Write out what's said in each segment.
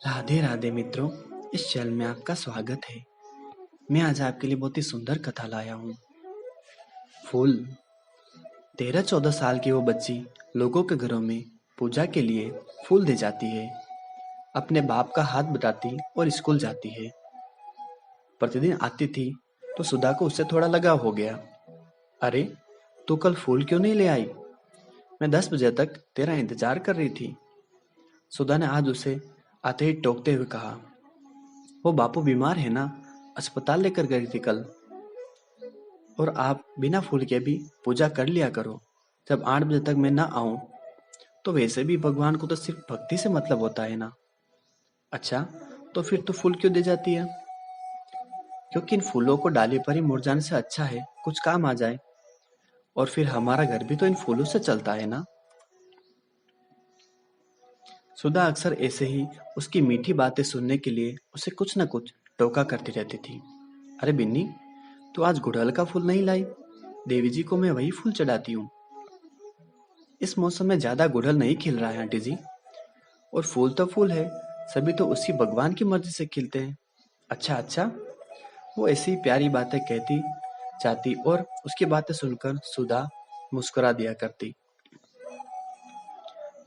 राधे राधे मित्रों। इस चैनल में आपका स्वागत है। मैं आज आपके लिए बहुत ही सुंदर कथा लाया हूँ। फूल। 13-14 साल की वो बच्ची लोगों के घरों में पूजा के लिए फूल दे जाती है, अपने बाप का हाथ बटाती और स्कूल जाती है। प्रतिदिन आती थी तो सुधा को उससे थोड़ा लगाव हो गया। अरे, तू कल फूल क्यों नहीं ले आई? मैं 10 बजे तक तेरा इंतजार कर रही थी। सुधा ने आज उसे आते ही टोकते हुए कहा। वो बापू बीमार है ना, अस्पताल लेकर गई थी कल। और आप बिना फूल के भी पूजा कर लिया करो। जब 8 बजे तक मैं ना आऊं तो वैसे भी भगवान को तो सिर्फ भक्ति से मतलब होता है ना। अच्छा, तो फिर तो फूल क्यों दे जाती है? क्योंकि इन फूलों को डाली पर ही मुरझाने से अच्छा है कुछ काम आ जाए। और फिर हमारा घर भी तो इन फूलों से चलता है ना। सुधा अक्सर ऐसे ही उसकी मीठी बातें सुनने के लिए उसे कुछ न कुछ टोका करती रहती थी। अरे बिन्नी, तू आज गुड़हल का फूल नहीं लाई? देवी जी को मैं वही फूल चढ़ाती हूँ। इस मौसम में ज्यादा गुड़हल नहीं खिल रहा है आंटी जी। और फूल तो फूल है, सभी तो उसी भगवान की मर्जी से खिलते हैं। अच्छा अच्छा। वो ऐसी प्यारी बातें कहती जाती और उसकी बातें सुनकर सुधा मुस्कुरा दिया करती।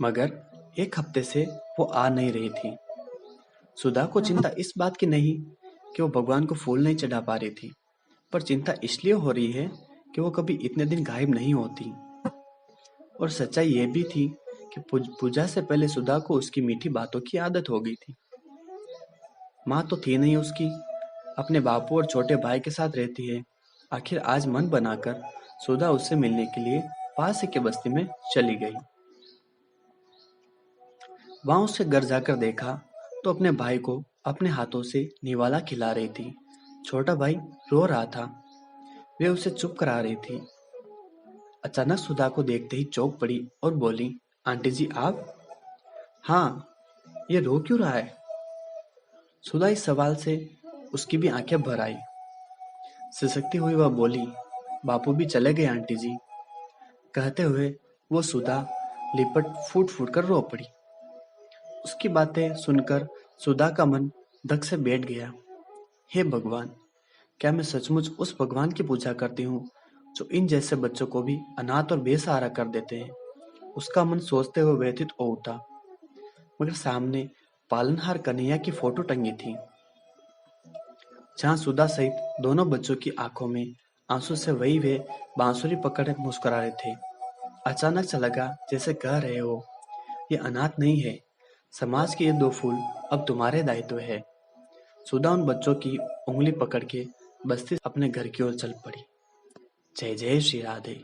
मगर एक हफ्ते से वो आ नहीं रही थी। सुधा को चिंता इस बात की नहीं कि वो भगवान को फूल नहीं चढ़ा पा रही थी, पर चिंता इसलिए हो रही है कि वो कभी इतने दिन गायब नहीं होती। और सच्चाई ये भी थी कि पूजा से पहले सुधा को उसकी मीठी बातों की आदत हो गई थी। माँ तो थी नहीं उसकी, अपने बापू और छोटे भाई के साथ रहती है। आखिर आज मन बनाकर सुधा उससे मिलने के लिए पास ही के बस्ती में चली गई। वहां उसके घर जाकर देखा तो अपने भाई को अपने हाथों से निवाला खिला रही थी। छोटा भाई रो रहा था। वे उसे चुप करा रही थी। अचानक सुधा को देखते ही चौंक पड़ी और बोली, आंटी जी आप? हाँ, ये रो क्यों रहा है? सुधा इस सवाल से उसकी भी आंखें भर आई। सिसकती हुई वह बोली, बापू भी चले गए आंटी जी। कहते हुए वो सुधा लिपट फूट फूट कर रो पड़ी। उसकी बातें सुनकर सुधा का मन धक से बैठ गया। हे भगवान, क्या मैं सचमुच उस भगवान की पूजा करती हूँ जो इन जैसे बच्चों को भी अनाथ और बेसहारा कर देते हैं? उसका मन सोचते हुए व्यथित हो उठा। मगर सामने पालनहार कन्हैया की फोटो टंगी थी, जहाँ सुधा सहित दोनों बच्चों की आंखों में आंसू से वही वे बांसुरी पकड़े मुस्कुरा रहे थे। अचानक से लगा जैसे कह रहे हो, ये अनाथ नहीं है, समाज के ये दो फूल अब तुम्हारे दायित्व है। सुधा उन बच्चों की उंगली पकड़ के बस्ती अपने घर की ओर चल पड़ी। जय जय श्री राधे।